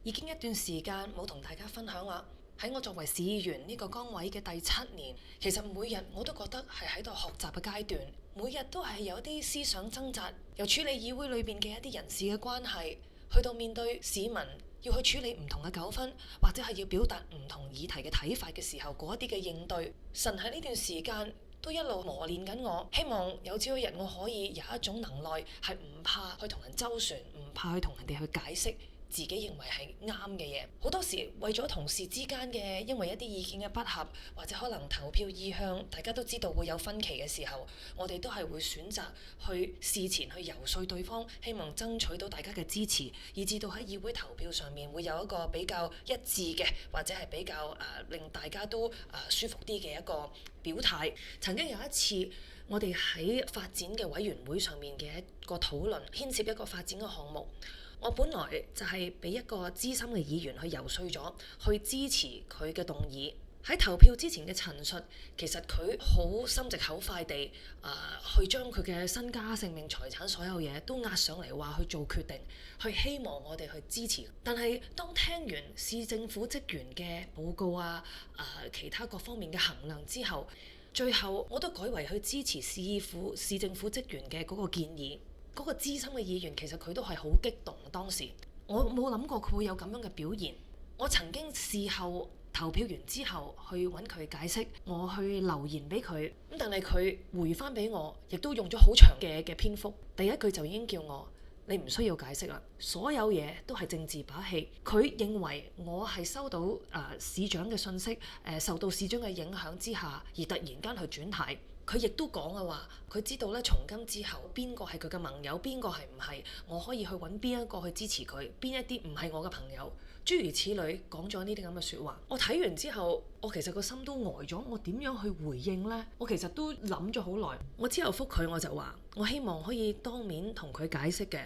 已經一段時間冇同大家分享啦。喺我作為市議員呢個崗位嘅第7年，其實每日我都覺得係喺度學習嘅階段，每日都係有啲思想掙扎，由處理議會裏邊嘅一啲人事嘅關係，去到面對市民要去處理唔同嘅糾紛，或者係要表達唔同議題嘅睇法嘅時候，嗰一啲嘅應對。神喺呢段時間都一路磨練緊我，希望有朝一日我可以有一種能耐，係唔怕去同人周旋，唔怕去同人哋去解釋自己認為係啱嘅嘢。好多時為咗同事之間嘅因為一啲意見嘅不合，或者可能投票意向大家都知道會有分歧嘅時候，我哋都係會選擇去事前去游說對方，希望爭取到大家嘅支持，以至到喺議會投票上面會有一個比較一致嘅，或者係比較令大家都舒服啲嘅一個表態。曾經有一次我哋喺發展嘅委員會上面嘅一個討論，牽涉一個發展嘅項目，我本來就係俾一個資深嘅議員去游說咗，去支持佢嘅動議。喺投票之前嘅陳述，其實佢好心直口快地去將佢嘅身家性命財產所有嘢都壓上嚟，話去做決定，去希望我哋去支持。但係當聽完市政府職員嘅報告其他各方面嘅衡量之後，最後我都改為去支持市政府職員嘅嗰個建議。嗰個資深嘅議員其實佢都係好激動，當時我冇諗過佢會有咁樣嘅表現。我曾經事後投票完之後去揾佢解釋，我去留言俾佢，咁但係佢回翻俾我，亦都用咗好長嘅篇幅。第一句就已經叫我，你唔需要解釋啦，所有嘢都係政治把戲。佢認為我係收到市長嘅信息，受到市長嘅影響之下，而突然間去轉軚。佢亦都講嘅話，佢知道咧，從今之後邊個係佢嘅盟友，邊個係唔係，我可以去揾邊一個去支持佢，邊一啲唔係我嘅朋友，諸如此類，講咗呢啲咁嘅説話。我睇完之後，我其實個心都呆咗，我點樣去回應呢？我其實都諗咗好耐。我之後覆佢，我就話我希望可以當面同佢解釋嘅。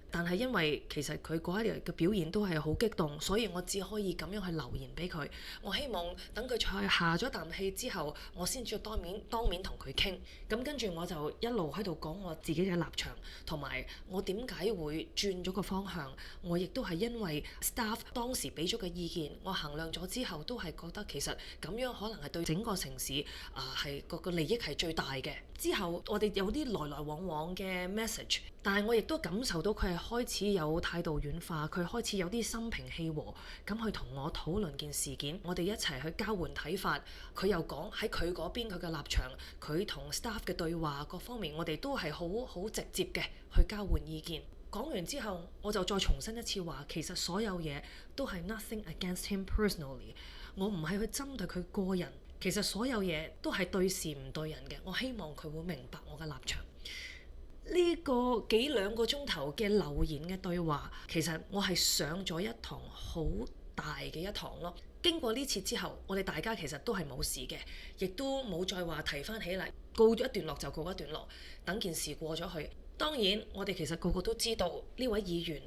但係因為其實佢嗰一日嘅表現都係好激動，所以我只可以咁樣去留言俾佢。我希望等佢再下咗啖氣之後，我先至當面同佢傾。咁跟住我就一路喺度講我自己嘅立場，同埋我點解會轉咗個方向。我亦都係因為 staff 當時俾咗嘅意見，我衡量咗之後都係覺得其實咁樣可能係對整個城市係個利益係最大嘅。之後我哋有啲來來往往嘅 message， 但係我亦都感受到佢係開始有態度軟化，佢開始有啲心平氣和咁去同我討論件事件，我哋一齊去交換睇法。佢又講喺佢嗰邊佢嘅立場，佢同 staff 嘅對話各方面，我哋都係好直接嘅去交換意見。講完之後，我就再重申一次話，其實所有嘢都係 nothing against him personally， 我唔係去針對佢個人。其實所有嘢都係對事唔對人嘅，我希望佢會明白我嘅立場。呢個兩個鐘頭嘅留言嘅對話，其實我係上咗一堂好大嘅一堂咯。經過呢次之後，我哋大家其實都係冇事嘅，亦都冇再話提翻起嚟，告咗一段落就告一段落，等件事過咗去。當然，我哋其實個個都知道呢位議員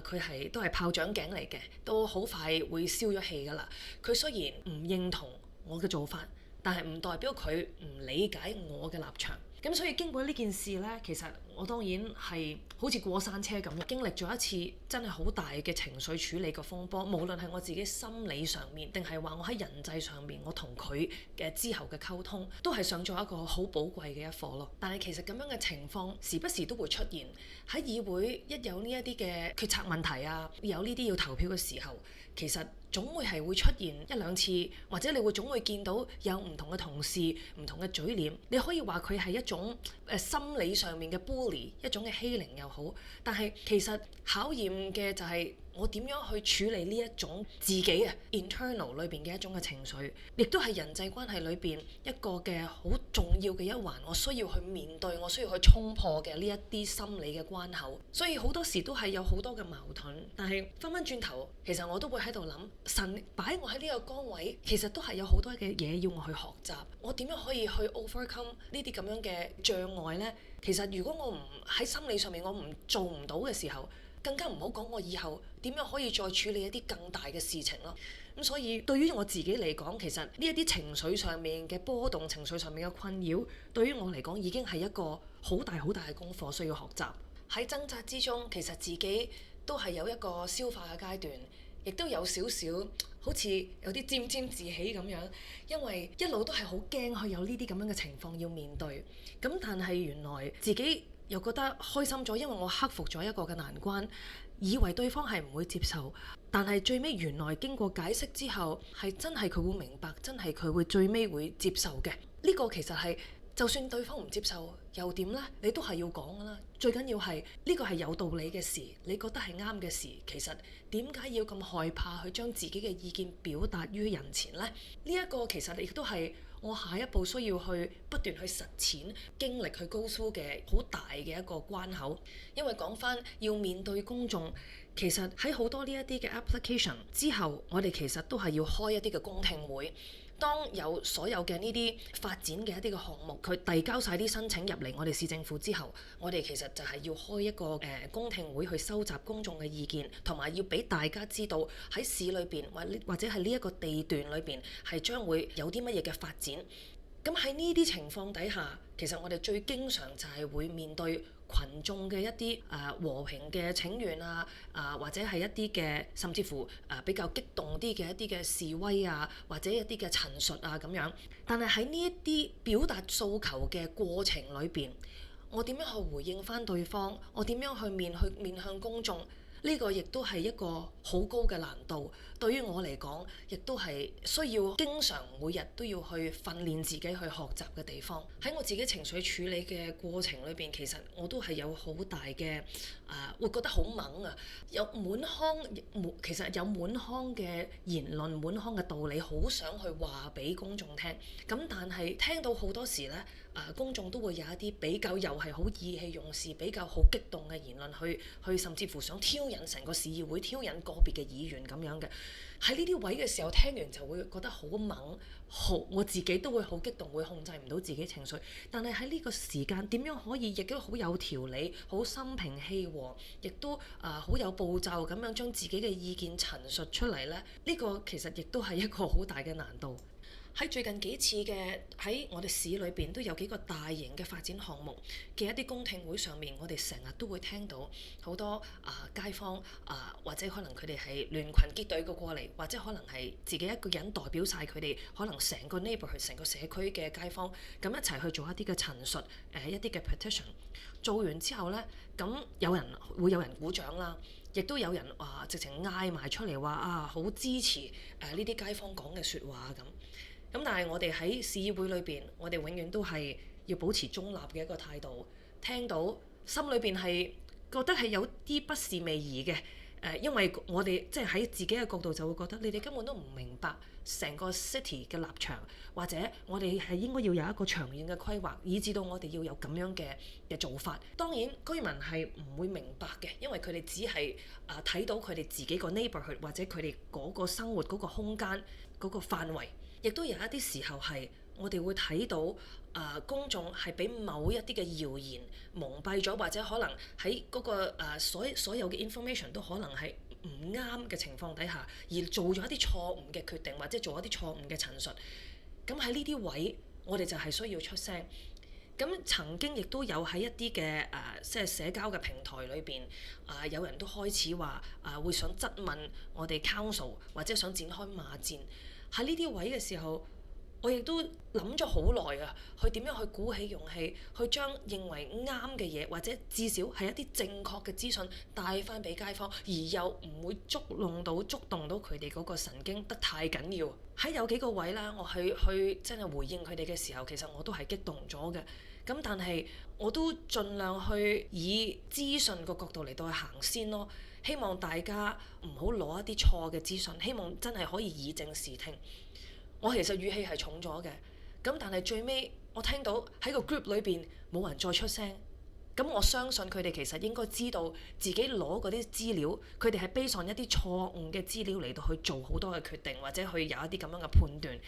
佢都係炮仗頸嚟嘅，都好快會消咗氣㗎啦。佢雖然唔認同我嘅做法，但係唔代表佢唔理解我嘅立場。咁所以經過呢件事呢，其實我當然係好似過山車咁，經歷咗一次真係好大嘅情緒處理嘅風波。無論係我自己心理上面，定係話我喺人際上面，我同佢嘅之後嘅溝通，都係上咗一個好寶貴嘅一課咯。但係其實咁樣嘅情況時不時都會出現喺議會，一有呢一啲嘅決策問題有呢啲要投票嘅時候，其實總會係會出現一兩次，或者你會總會見到有唔同嘅同事、唔同嘅嘴臉。你可以話佢係一種心理上面嘅 bully， 一種嘅欺凌又好。但係其實考驗嘅就係我點樣去處理呢一種自己internal 裏邊嘅一種嘅情緒，亦都係人際關係裏邊一個嘅好重要嘅一環，我需要去面對，我需要去衝破嘅呢一啲心理嘅關口。所以好多時都係有好多嘅矛盾，但係翻返轉頭，其實我都會喺度諗，神擺我喺呢個崗位，其實都係有好多嘅嘢要我去學習。我點樣可以去 overcome 呢啲咁樣嘅障礙呢？其實如果我唔喺心理上面我唔做唔到嘅時候，更加唔好講我以後點樣可以再處理一啲更大嘅事情咯。咁所以對於我自己嚟講，其實呢一啲情緒上面嘅波動、情緒上面嘅困擾，對於我嚟講已經係一個好大好大嘅功課需要學習。喺掙扎之中，其實自己都係有一個消化嘅階段。亦都有少少好似有啲沾沾自喜咁樣，因為一路都係好驚佢有呢啲咁樣嘅情況要面對。咁但係原來自己又覺得開心咗，因為我克服咗一個嘅難關，以為對方係唔會接受，但係最尾原來經過解釋之後，係真係佢會明白，真係佢會最尾會接受嘅。呢個其實係就算對方唔接受又點呢？你都係要講㗎啦。最緊要係呢個係有道理嘅事，你覺得係啱嘅事，其實點解要咁害怕去將自己嘅意見表達於人前呢？呢一個其實亦都係我下一步需要去不斷去實踐、經歷去 go through 嘅好大嘅一個關口。因為講返要面對公眾，其實喺好多呢一啲嘅 application 之後，我哋其實都係要開一啲嘅公聽會。當有所有嘅呢啲發展嘅一啲嘅項目，佢遞交晒啲申請入嚟我哋市政府之後，我哋其實就係要開一個公聽會去收集公眾嘅意見，同埋要俾大家知道喺市裏邊或者係呢一個地段裏邊係將會有啲乜嘢嘅發展。咁喺呢啲情況底下，其實我哋最經常就係會面對群眾嘅一啲和平嘅請願或者係一啲嘅甚至乎比較激動啲嘅一啲嘅示威或者一啲嘅陳述咁樣。但係喺呢一啲表達訴求嘅過程裏邊，我點樣去回應返對方？我點樣去面向公眾？呢個亦都係一個好高嘅難度，對於我嚟講，亦都係需要經常每日都要去訓練自己去學習嘅地方。喺我自己情緒處理嘅過程裏邊，其實我都係有好大嘅會覺得好猛啊！其實有滿腔嘅言論、滿腔嘅道理，好想去話俾公眾聽。咁但係聽到好多時呢，公眾都會有一啲比較又係好意氣用事、比較好激動嘅言論，去甚至乎想挑引成個市議會、挑引個別嘅議員咁樣嘅。喺呢啲位嘅時候，聽完就會覺得好猛，我自己都會好激動，會控制唔到自己情緒。但係喺呢個時間點樣可以亦都好有條理、好心平氣和，亦都好有步驟咁樣將自己嘅意見陳述出嚟呢？呢個其實亦都係一個好大嘅難度。喺最近幾次嘅喺我哋市裏邊都有幾個大型嘅發展項目嘅一啲公聽會上面，我哋成日都會聽到好多街坊或者可能佢哋係聯群結隊過嚟，或者可能係自己一個人代表晒佢哋可能成個 neighborhood 成個社區嘅街坊，咁一齊去做一啲嘅陳述，一啲嘅 petition。做完之後呢，咁會有人鼓掌啦，亦都有人直情嗌埋出嚟話好支持呢啲街坊講嘅説話咁。咁但係我哋喺市議會裏邊，我哋永遠都係要保持中立嘅一個態度。聽到心裏邊係覺得係有啲不是味兒嘅，因為我哋即係喺自己嘅角度就會覺得你哋根本都唔明白成個 city 嘅立場，或者我哋係應該要有一個長遠嘅規劃，以至到我哋要有咁樣嘅做法。當然居民係唔會明白嘅，因為佢哋只係睇到佢哋自己個 neighborhood 或者佢哋嗰個生活嗰個空間嗰個範圍。亦都有一啲時候係我哋會睇到公眾係俾某一啲嘅謠言蒙蔽咗，或者可能喺嗰個所有嘅 information 都可能係唔啱嘅情況底下，而做咗一啲錯誤嘅決定，或者做一啲錯誤嘅陳述。咁喺呢啲位，我哋就係需要出聲。咁曾經亦都有喺一啲嘅即係社交嘅平台裏邊有人都開始話會想質問我哋 council， 或者想展開罵戰。喺呢啲位嘅時候，我亦都諗咗好耐去點樣去鼓起勇氣，去將認為啱嘅嘢，或者至少係一啲正確嘅資訊帶翻俾街坊，而又唔會觸動到佢哋嗰個神經得太緊要。喺有幾個位啦，我去真係回應佢哋嘅時候，其實我都係激動咗嘅。咁但係我都盡量去以資訊個角度嚟到去行先咯。希望大家唔好攞一啲錯嘅資訊，希望真係可以以正視聽。我其實語氣係重咗嘅，咁但係最尾我聽到喺個 group 裏邊冇人再出聲，咁我相信佢哋其實應該知道自己攞嗰啲資料，佢哋係 base on 一啲錯誤嘅資料嚟到去做好多嘅決定，或者去有一啲咁樣嘅判斷。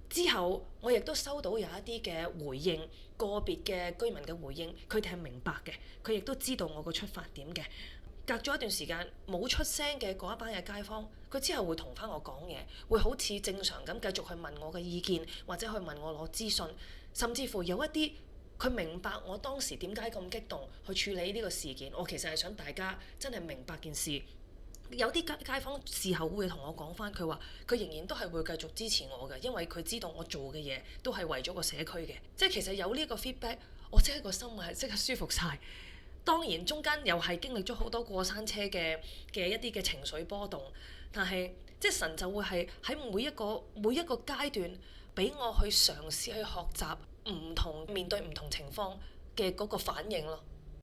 之後我亦都收到有一啲嘅回應，個別嘅居民嘅回應，佢哋係明白嘅，佢亦都知道我個出發點嘅。隔咗一段時間冇出聲嘅嗰一班嘅街坊，佢之後會同翻我講嘢，會好似正常咁繼續去問我嘅意見，或者去問我攞資訊，甚至乎有一啲佢明白我當時點解咁激動去處理呢個事件。我其實係想大家真係明白件事，有啲街坊事後會同我講翻，佢話佢仍然都係會繼續支持我嘅，因為佢知道我做嘅嘢都係為咗個社區嘅。即係其實有呢個 feedback，我即係個心係即刻舒服晒。當然中間又係經歷咗好多過山車嘅一啲嘅情緒波動，但係即係神就會係喺每一個階段俾我去嘗試去學習唔同面對唔同情況嘅嗰個反應咯。